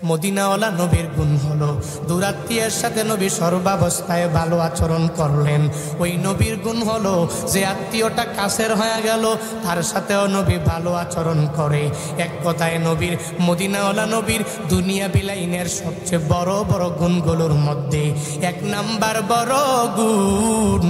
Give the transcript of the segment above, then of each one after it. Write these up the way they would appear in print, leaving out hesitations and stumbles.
মদিনাওয়ালা নবীর গুণ হলো দুরাত্মীয়ের সাথে নবী সর্বাবস্থায় ভালো আচরণ করলেন। ওই নবীর গুণ হলো যে আত্মীয়টা কাছের হয়ে গেল তার সাথেও নবী ভালো আচরণ করে। এক কথায় নবীর মদিনাওয়ালা নবীর দুনিয়া বিলাইনের সবচেয়ে বড় বড় গুণগুলোর মধ্যে এক নাম্বার বড় গুণ,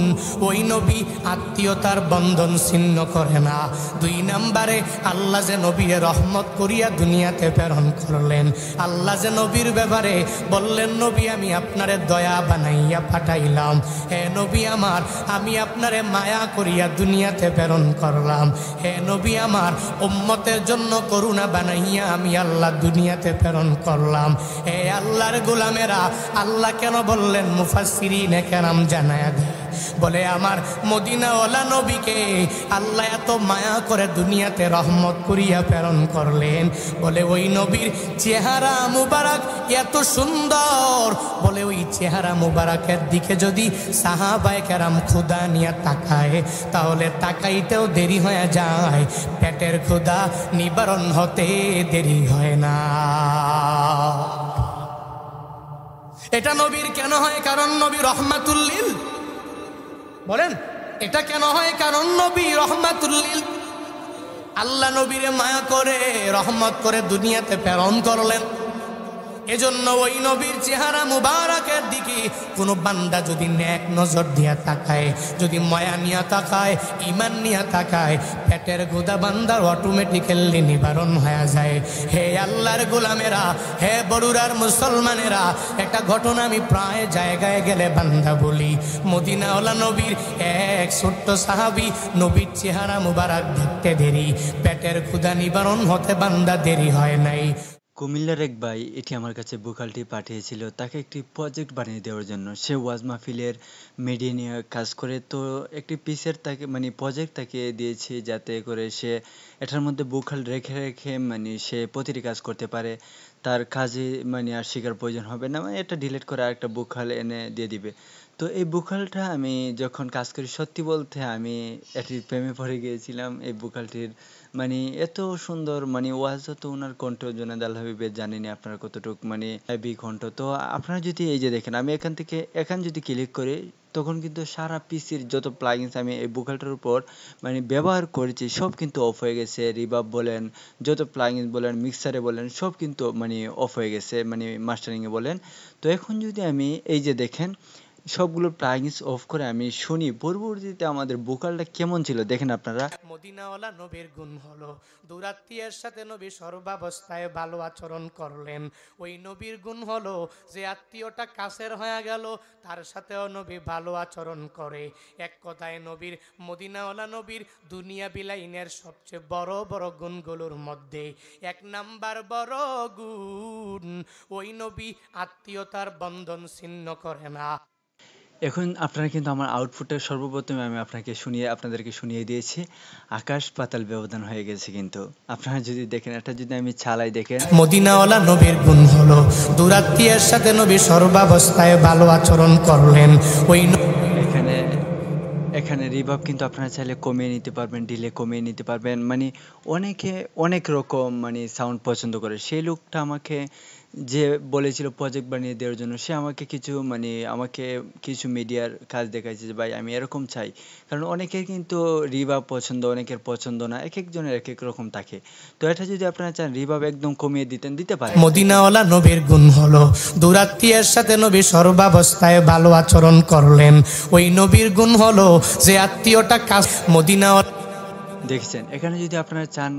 ওই নবী আত্মীয়তার বন্ধন ছিন্ন করে না। দুই নাম্বারে আল্লাহ যে নবীর রহমত করিয়া দুনিয়াতে প্রেরণ করলেন, আল্লাহ যে নবীর ব্যাপারে বললেন, নবী আমি আপনারে দয়া বানাইয়া পাঠাইলাম, হে নবী আমার আমি আপনারে মায়া করিয়া দুনিয়াতে প্রেরণ করলাম, হে নবী আমার উম্মতের জন্য করুণা বানাইয়া আমি আল্লাহ দুনিয়াতে প্রেরণ করলাম। হে আল্লাহর গোলামেরা, আল্লাহ কেন বললেন মুফাসসিরিনে কেরাম জানায়া দেয়, বলে আমার মদিনাওয়ালা নবীকে আল্লাহ এত মায়া করে দুনিয়াতে রহমত করিয়া প্রেরণ করলেন, বলে ওই নবীর চেহারা মুবারক এত সুন্দর, বলে ওই চেহারা মুবারকের দিকে যদি সাহাবায়ে কেরাম ক্ষুধা নিয়ে তাকায় তাহলে তাকাইতেও দেরি হয়ে যায়, পেটের ক্ষুধা নিবারণ হতে দেরি হয় না। এটা নবীর কেন হয়? কারণ নবী রহমাতুল লিল। বলেন এটা কেন হয়? কারণ নবী রহমাতুল লিল। আল্লাহ নবীরে মায়া করে রহমত করে দুনিয়াতে প্রেরণ করলেন। এজন্য ওই নবীর চেহারা মুবারকের দিকে কোনো বান্দা যদি নেক নজর দিয়া তাকায়, যদি মায়া নিয়ে তাকায়, ঈমান নিয়ে তাকায়, পেটের ক্ষুধা বান্দার অটোমেটিক্যালি নিবারণ হয়ে যায়। হে আল্লাহর গোলামেরা, হে বড়ুরার মুসলমানেরা, একটা ঘটনা আমি প্রায় জায়গায় গেলে বান্দা বলি। মদিনাওয়ালা নবীর এক ছোট্ট সাহাবী নবীর চেহারা মুবারক দেখতে দেরি, পেটের ক্ষুধা নিবারণ হতে বান্দা দেরি হয় নাই। কুমিল্লার এক ভাই এটি আমার কাছে বুকালটি পাঠিয়েছিল তাকে একটি প্রজেক্ট বানিয়ে দেওয়ার জন্য। সে ওয়াজ মাহফিলের মিডিয়া নিয়ে কাজ করে, তো একটি পিসের তাকে প্রজেক্ট তাকে দিয়েছি যাতে করে সে এটার মধ্যে বুকাল রেখে রেখে সে প্রতিটি কাজ করতে পারে, তার কাজে আর শেখার প্রয়োজন হবে না, এটা ডিলিট করে আরেকটা বুকাল এনে দিয়ে দিবে। তো এই বুকালটা আমি যখন কাজ করি সত্যি বলতে আমি এটির প্রেমে পড়ে গিয়েছিলাম। এই বুকালটির এত সুন্দর ওয়াজ তো ওনার কণ্ঠ জুনায়েদ আল হাবিবের, জানেনি আপনারা কতটুকু হেভি কণ্ঠ। তো আপনারা যদি এই যে দেখেন আমি এখান যদি ক্লিক করি তখন কিন্তু সারা পিসির যত প্লাগইনস আমি এই বুকালটার উপর ব্যবহার করেছি সব কিন্তু অফ হয়ে গেছে। রিভার্ব বলেন, যত প্লাগইনস বলেন, মিক্সারে বলেন, সব কিন্তু অফ হয়ে গেছে, মাস্টারিং এ বলেন। তো এখন যদি আমি এই যে দেখেন সবগুলো প্লাগইনস অফ করে আমি শুনি পরবর্তীতে আমাদের বুকালটা কেমন ছিল দেখেন আপনারা। মদিনাওয়ালা নবীর গুণ হলো দুরাত্মীয়ের সাথে নবী সর্বাবস্থায় ভালো আচরণ করলেন। ওই নবীর গুণ হলো যে আত্মীয়টা কাছের হয়ে গেল তার সাথেও নবী ভালো আচরণ করে। এক কথায় নবীর মদিনাওয়ালা নবীর দুনিয়া বিলাইনের সবচেয়ে বড় বড় গুণগুলোর মধ্যে এক নাম্বার বড় গুণ, ওই নবী আত্মীয়তার বন্ধন ছিন্ন করে না। এখন আপনারা কিন্তু আমার আউটপুটটা সর্বপ্রথমে আমি আপনাদেরকে শুনিয়ে দিয়েছি, আকাশ পাতাল ব্যবধান হয়ে গেছে। কিন্তু আপনারা যদি দেখেন, এটা যদি আমি চালাই দেখেন, মদিনাওয়ালা নবীর গুণ হলো দুরাত্মীয়ের সাথে নবী সর্বাবস্থায় ভালো আচরণ করলেন। ওই এখানে রিভার্ব কিন্তু আপনারা চাইলে কমিয়ে নিতে পারবেন, ডিলে কমিয়ে নিতে পারবেন। অনেকে অনেক রকম সাউন্ড পছন্দ করে। সেই লোকটা আমাকে যে বলেছিল প্রজেক্ট বানিয়ে দেওয়ার জন্য, সে আমাকে কিছু মিডিয়ার কাজ দেখাইছে যে ভাই আমি এরকম চাই। কারণ অনেকের কিন্তু রিভার্ব পছন্দ, অনেকের পছন্দ না, এক একজনের এক এক রকম থাকে। তো এটা যদি আপনারা চান রিভার্ব একদম কমিয়ে দিতে পারেন। মদিনাওয়ালা নবীর গুণ হলো দুরাত্মীয়ের সাথে নবী সর্বাবস্থায় ভালো আচরণ করলেন। ওই নবীর গুণ হলো যে আত্মীয়টা মদিনাওয়ালা দেখছেন, এখানে যদি আপনারা চান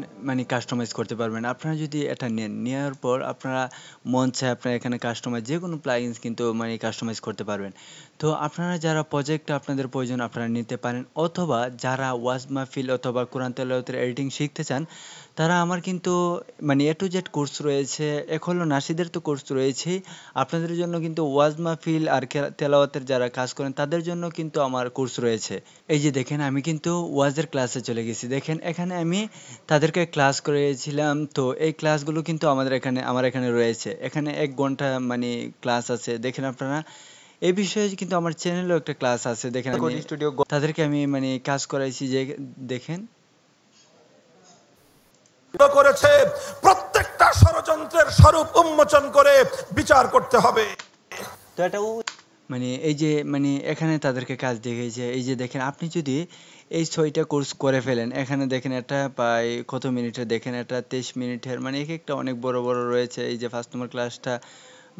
কাস্টমাইজ করতে পারবেন। আপনারা যদি এটা নেওয়ার পর আপনারা মন চায় আপনারা এখানে কাস্টমাইজ যে কোনো প্লাগইনস কিন্তু কাস্টমাইজ করতে পারবেন। তো আপনারা যারা প্রজেক্টটা আপনাদের প্রয়োজন আপনারা নিতে পারেন, অথবা যারা ওয়াজ মাহফিল অথবা কোরআন তেলাওয়াতের এডিটিং শিখতে চান তারা আমার কিন্তু এ টু জেড কোর্স রয়েছে। এক হলো নাসিদের তো কোর্স রয়েছেই, আপনাদের জন্য কিন্তু ওয়াজ মাহফিল আর তেলাওয়াতের যারা কাজ করেন তাদের জন্য কিন্তু আমার কোর্স রয়েছে। এই যে দেখেন আমি কিন্তু ওয়াজের ক্লাসে চলে গেছি। দেখেন এখানে আমি তাদেরকে ক্লাস করেছিলাম। তো এই ক্লাসগুলো কিন্তু আমার এখানে রয়েছে। এখানে 1 ঘন্টা ক্লাস আছে। দেখেন আপনারা এই বিষয়ে কিন্তু আমার চ্যানেলেও একটা ক্লাস আছে। দেখেন তাদেরকে আমি কাজ করাইছি। যে দেখেন করেছে প্রত্যেক প্রত্যেকটা ষড়যন্ত্রের স্বরূপ উন্মোচন করে বিচার করতে হবে। তো এটা মানে এই যে মানে এখানে তাদেরকে কাজ দেখিয়েছে, এই যে দেখেন আপনি যদি এই 6টা কোর্স করে ফেলেন, এখানে দেখেন এটা প্রায় কত মিনিটের, দেখেন এটা 23 মিনিটের, মানে এক একটা অনেক বড় বড় রয়েছে। এই যে 1 নম্বর ক্লাসটা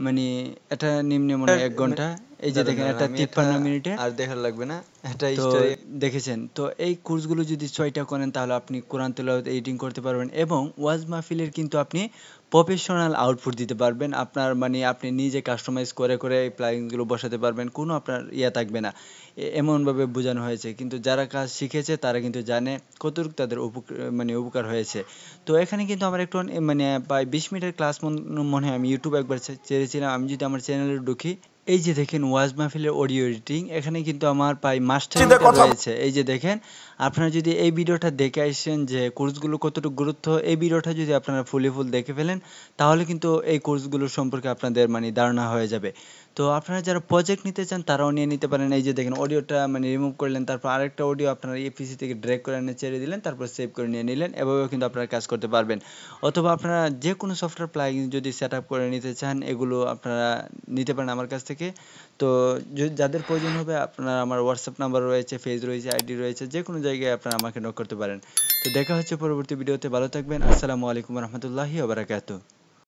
মানে এটা নিম্নে মনে হয় 1 ঘন্টা। এই যে দেখেন এটা 53 মিনিটে, আর দেখার লাগবে না এটা স্টোরি দেখেছেন। তো এই কোর্সগুলো যদি 6টা করেন তাহলে আপনি কোরআন তেলাওয়াত এডিটিং করতে পারবেন এবং ওয়াজ মাহফিলের কিন্তু আপনি প্রফেশনাল আউটপুট দিতে পারবেন। আপনার মানে আপনি নিজে কাস্টমাইজ করে করে এই প্লাগইনগুলো বসাতে পারবেন, কোনো আপনার ইয়া থাকবে না। এমনভাবে বোঝানো হয়েছে, কিন্তু যারা কাজ শিখেছে তারা কিন্তু জানে কতটুকু তাদের মানে উপকার হয়েছে। তো এখানে কিন্তু আমার একটু মানে প্রায় 20 মিনিটের ক্লাস মনে হয় আমি ইউটিউব একবার ছেড়েছিলাম। আমি যদি আমার চ্যানেলে ঢুকি, এই যে দেখেন ওয়াজ মাহফিলের অডিও এডিটিং, এখানে কিন্তু আমার প্রায় মাস্টারিংটা রয়েছে। এই যে দেখেন, আপনারা যদি এই ভিডিওটা দেখে আসেন যে কোর্সগুলো কতটুকু গুরুত্ব, এই ভিডিওটা যদি আপনারা ফুল দেখে ফেলেন তাহলে কিন্তু এই কোর্সগুলো সম্পর্কে আপনাদের মানে ধারণা হয়ে যাবে। তো আপনারা যারা প্রজেক্ট নিতে চান তারাও নিয়ে নিতে পারেন। এই যে দেখেন অডিওটা মানে রিমুভ করলেন, তারপর আরেকটা অডিও আপনারা এই পিসি থেকে ড্র্যাগ করে এনে ছেড়ে দিলেন, তারপর সেভ করে নিয়ে নিলেন। এভাবেও কিন্তু আপনারা কাজ করতে পারবেন। অথবা আপনারা যে কোনো সফটওয়্যার প্লাগইন যদি সেট আপ করে নিতে চান, এগুলো আপনারা নিতে পারেন আমার কাছ থেকে। তো যাদের প্রয়োজন হবে আপনারা আমার হোয়াটসঅ্যাপ নাম্বার রয়েছে, পেজ রয়েছে, আইডি রয়েছে, যে কোনো জায়গায় আপনারা আমাকে নক করতে পারেন। তো দেখা হচ্ছে পরবর্তী ভিডিওতে। ভালো থাকবেন। আসসালামু আলাইকুম রহমতুল্লাহি ওয়া বারাকাতুহু।